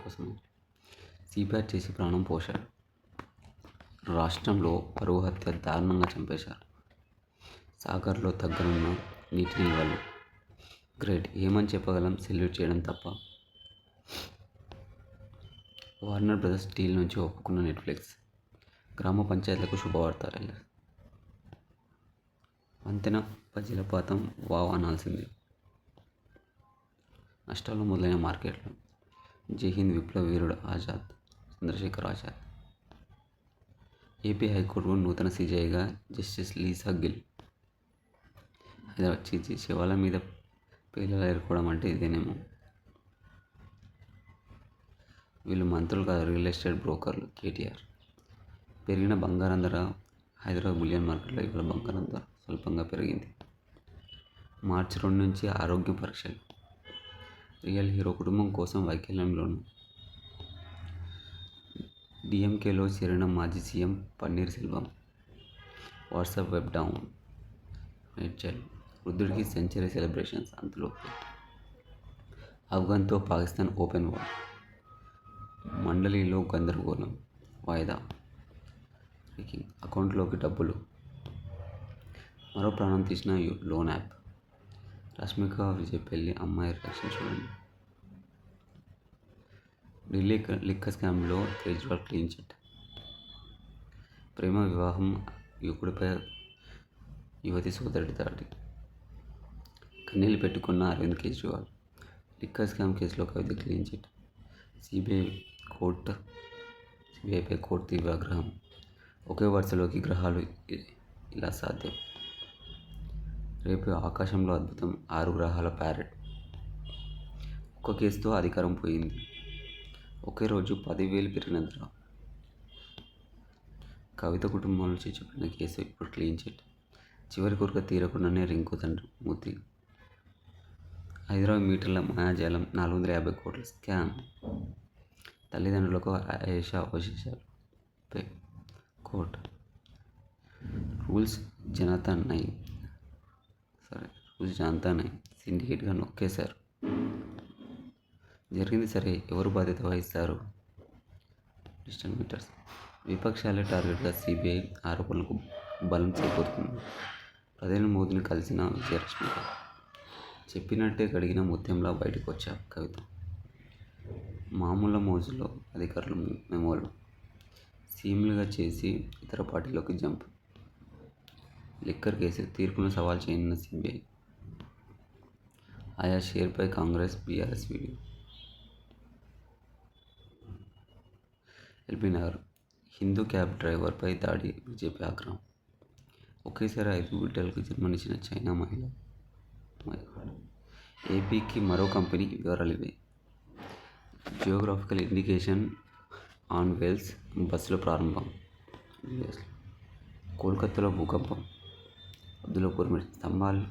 కోసమే సిపిఆర్ చేసి ప్రాణం పోశాడు. రాష్ట్రంలో పరువు హత్య దారుణంగా చంపేశారు. సాగర్లో తగ్గనున్న నీటి నిల్వలు. గ్రేట్, ఏమని చెప్పగలం, సెల్యూట్ చేయడం తప్ప. వార్నర్ బ్రదర్స్ డీల్ నుంచి ఒప్పుకున్న నెట్ఫ్లిక్స్. గ్రామ పంచాయతీలకు శుభవార్త. వంతెన పజిలపాతం వావ్ అనాల్సిందే. నష్టాల్లో మొదలైన మార్కెట్లు. జైహింద్ విప్లవ వీరుడు ఆజాద్, చంద్రశేఖర్ ఆజాద్. ఏపీ హైకోర్టుకు నూతన సీజేఐగా జస్టిస్ లీసా గిల్. హైదరాబాద్ శివాల మీద పేర్లు ఏర్పడడం అంటే ఇదేనేమో. వీళ్ళు మంత్రులు కాదు, రియల్ ఎస్టేట్ బ్రోకర్లు. కేటీఆర్. పెరిగిన బంగారం ధర. హైదరాబాద్ బులియన్ మార్కెట్లో ఇవాళ బంగారం ధర స్వల్పంగా పెరిగింది. మార్చి 2 నుంచి ఆరోగ్య పరీక్షలు. రియల్ హీరో కుటుంబం కోసం వైకల్యంలోను. డిఎంకేలో చేరిన మాజీ CM Panneer Selvam. WhatsApp web down. Medchal. వృద్ధుడికి సెంచరీ సెలబ్రేషన్స్ అంతలోకి. ఆఫ్ఘన్తో పాకిస్తాన్ ఓపెన్ వార్. మండలిలో గందరగోళం. వాయిదా. అకౌంట్లోకి డబ్బులు. మరో ప్రాణం తీసిన లోన్ యాప్. రష్మిక విజయ్ పెళ్లి అమ్మాయి రియాక్షన్ చూడండి. ఢిల్లీ లిక్కర్ స్కామ్లో కేజ్రీవాల్ క్లీన్ చిట్. ప్రేమ వివాహం యువకుడిపై యువతి సోదరుడి దాడి. కన్నీళ్లు పెట్టుకున్న అరవింద్ కేజ్రీవాల్. లిక్కర్ స్కామ్ కేసులో కవిత క్లీన్ చిట్. సిబిఐపై కోర్టు తీవ్ర ఆగ్రహం. ఒకే వరుసలోకి గ్రహాలు ఇలా సాధ్యం. రేపు ఆకాశంలో అద్భుతం. 6 గ్రహాల ప్యారెడ్. ఒక్క కేసుతో అధికారం పోయింది. ఒకే రోజు 10,000 పెరిగిన ధర. కవిత కుటుంబంలో చిచ్చుకున్న కేసు ఇప్పుడు క్లీన్ చిట్. చివరి కోరిక తీరకుండానే రింకు తండ్రి మూతి. హైదరాబాద్ మీటర్ల మాయాజాలం. 450 కోట్ల స్కామ్. తల్లిదండ్రులకు ఆయేషా అవశేషాలు. కోర్టు. రూల్స్ జనతా నై సిండికేట్గా నొక్కేశారు. జరిగింది సరే, ఎవరు బాధ్యత వహిస్తారు? Digital metres. విపక్షాలే టార్గెట్గా సిబిఐ ఆరోపణలకు బలం చేకూరుతుంది. ప్రధాని మోదీని కలిసిన విజయరశ్మిక. చెప్పినట్టే గడిగిన ముత్యంలా బయటకు వచ్చా కవిత. మామూలు మోజులో అధికారులు మెమోలు. సీఎంలుగా చేసి ఇతర పార్టీలోకి జంప్. లిక్కర్ కేసు తీర్పును సవాల్ చేయనున్న సిబిఐ. ఆయా షేర్పై Congress BRS video. LB Nagar. Hindu cab డ్రైవర్పై దాడి. బీజేపీ ఆగ్రహం. ఒకేసారి 5 బిడ్డలకు జన్మనిచ్చిన చైనా మహిళ. ఏపీకి మరో కంపెనీ. వివరాలు ఇవే. జియోగ్రాఫికల్ ఇండికేషన్ ఆన్ వేల్స్ బస్సుల ప్రారంభం. కోల్కతాలో భూకంపం. అబ్దుల్లాపూర్ స్తంభాలు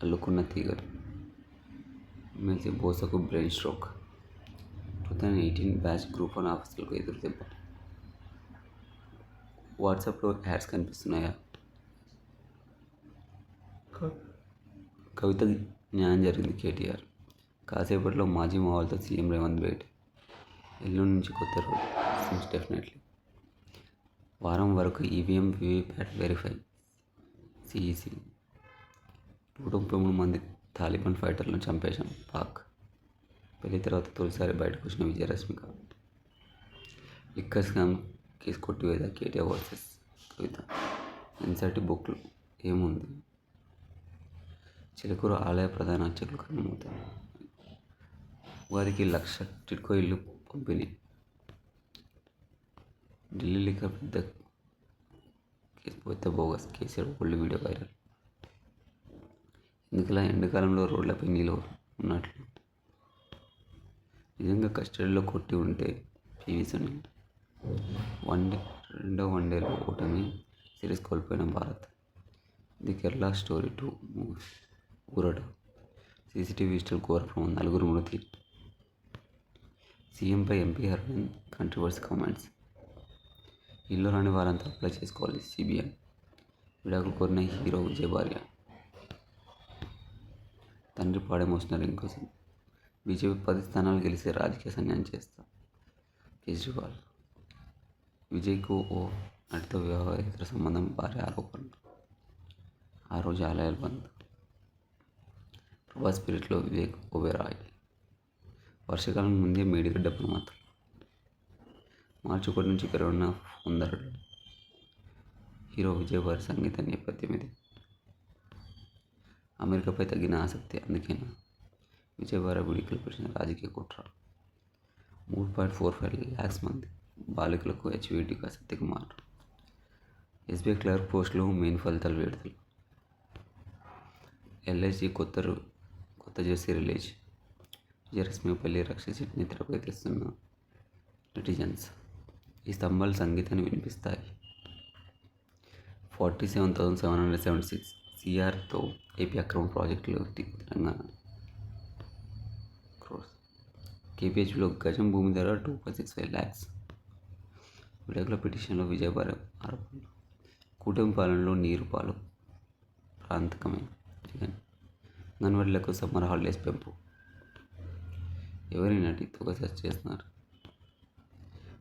అల్లుకున్న తీగలు. ఎమ్మెల్సీ బోసకు బ్రెయిన్ స్ట్రోక్. 2018 బ్యాచ్ గ్రూప్ 1 ఆఫీసర్లకు ఎదురు దెబ్బ. వాట్సాప్లో యాడ్స్ కనిపిస్తున్నాయా? కవిత న్యాయం జరిగింది. కేటీఆర్. కాసేపట్లో మాజీ మావాళ్ళతో సీఎం రేవంత్ భేటీ. ఎల్లుండి నుంచి కొత్త రోజు. Seems definitely. వారం వరకు ఈవీఎం వీవీప్యాట్ వెరిఫై. సిఈసి. 133 మంది తాలిబాన్ ఫైటర్లను చంపేశాం. పాక్. పెళ్లి తర్వాత తొలిసారి బయటకు వచ్చిన విజయరశ్మిక. లిక్కర్ స్కామ్ కేసు కొట్టివేత. KTR versus Kavitha. ఎన్సీఆర్టీ బుక్లు ఏముంది? చిలకూరు ఆలయ ప్రధాన అర్చకులు కన్నుమూత. ఉగాదికి 1,00,000 టిడ్కో ఇల్లు పంపిణీ. ఢిల్లీ లిక్కర్ పెద్ద bogus. KCR old video viral. ఎందుకలా ఎండాకాలంలో రోడ్లపై నీళ్ళు ఉన్నట్లు? నిజంగా కస్టడీలో కొట్టి ఉంటే పీవీ సునీల్. రెండో వన్డేలో ఓటమి. సిరీస్ కోల్పోయిన భారత్. ది కేరళ స్టోరీ 2 ఊరట. సీసీటీవీ విజిటల్ ఘోరప్రమం. 4 మృతి. సీఎంపై ఎంపీ అరవింద్ కంట్రవర్సీ కామెంట్స్. ఇల్లు రాని వారంతా అప్లై చేసుకోవాలి. సిబిఐ. విడాకులు కోరిన హీరో విజయ్ భార్య. తండ్రి పాడే మోసిన రింకు సింగ్. బీజేపీ 10 స్థానాలు గెలిస్తే రాజకీయ సన్యాసం చేస్తా. కేజ్రీవాల్. విజయ్కు ఓ నటితో వివాహేతర సంబంధం, భార్య ఆరోపణలు. ఆ రోజు ఆలయాలు బంద్. ప్రభాస్ స్పిరిట్లో వివేక్ ఒబెరాయ్. వర్షాకాలం ముందే మేడిగడ్డ ప్రమాదం. మార్చి 1 నుంచి పెరగనున్న ఫోన్ ధరలు. హీరో విజయ్ వారి సంగీత నేపథ్యం ఇది. అమెరికాపై తగ్గిన ఆసక్తి, అందుకేనా విజయ్ వారి విడికలు పరిచిన రాజకీయ కుట్ర. 3.45 lakhs మంది బాలికలకు హెచ్విడిగా సత్యకుమార్. ఎస్బీఐ క్లర్క్ పోస్టులు మెయిన్ ఫలితాలు విడుదల. ఎల్ఐసి కొత్త జెర్సీ రిలీజ్. విజయరశ్మిపల్లి రక్ష శెట్టిని తెరపై తెస్తున్న నెటిజన్స్. ఈ స్తంభాలు సంగీతాన్ని వినిపిస్తాయి. 47,776 CRతో ఏపీ అక్రమ ప్రాజెక్టులు. తెలంగాణ crores. కేపీహెచ్బీలో గజం భూమి ధర 2.65 lakhs. విలేకరుల పిటిషన్లో విజయవాడ ఆరోపణలు. కూటమి పాలనలో నీరు పాలు ప్రాంతకమే. జగన్. అంగన్వాడీలకు సమ్మర్ హాలిడేస్ పెంపు. ఎవరి నటి తొగ సెర్చ్ చేస్తున్నారు.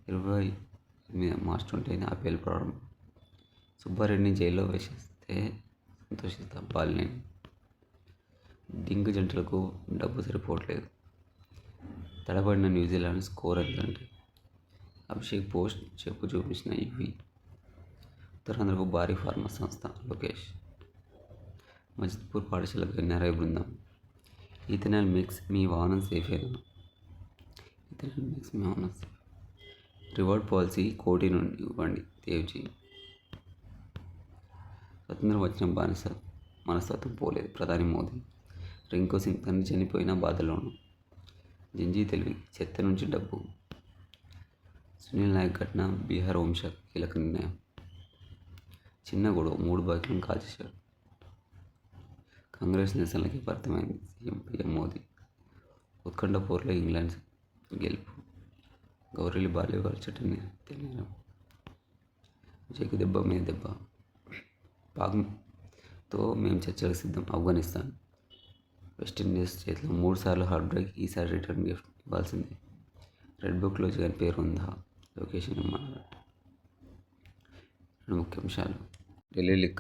28 మార్చి 20 IPL ప్రారంభం. సుబ్బారెడ్డిని జైల్లో వేసేస్తే సంతోషిస్తాం బాలినేని. డింగ్ జంటలకు డబ్బు సరిపోవట్లేదు. తడబడిన న్యూజిలాండ్ స్కోర్ ఎంతంటే అభిషేక్ పోస్ట్ చెప్పు చూపించిన ఇవి. ఉత్తరాంధ్రకు భారీ ఫార్మా సంస్థ. లోకేష్. మజిద్పూర్ పాఠశాలకు ఎన్ఆర్ఐ బృందం. ఈథనాల్ మిక్స్ మీ వాహనం సేఫేనా. ఈథనాల్ మిక్స్ మీ వాహనం సేఫ్. రివార్డ్ పాలసీ కోటి నుండి ఇవ్వండి. దేవ్జీ. స్వతంత్రం వచ్చిన బానిస మనస్తత్వం పోలేదు. ప్రధాని మోదీ. రింకు సింగ్ తండ్రి చనిపోయిన బాధలోను. జంజీ తెలివి. చెత్త నుంచి డబ్బు. సునీల్ నాయక్ ఘటన బీహార్ హోంశాఖ కీలక నిర్ణయం. చిన్న గొడవ 3 బైకులను కాల్చేశాడు. కాంగ్రెస్ నిరసనలకి భర్తమైంది పీఎం మోదీ. ఉత్కంఠ పోర్లో ఇంగ్లాండ్ గెలుపు. గౌరీలి బాల్య వివాహ చట్టం తెలియడం. విజయ్కు దెబ్బ మీద దెబ్బ. పాక్తో మేము చర్చలకు సిద్ధం. ఆఫ్ఘనిస్తాన్. వెస్టిండీస్ చేతిలో 3 సార్లు హార్ట్ బ్రేక్. ఈసారి రిటర్న్ గిఫ్ట్ ఇవ్వాల్సిందే. రెడ్ బుక్లో జగన్ పేరు ఉందా. లొకేషన్ ఇమ్మన్నారు. 2 ముఖ్యాంశాలు. ఢిల్లీ లిక్కర్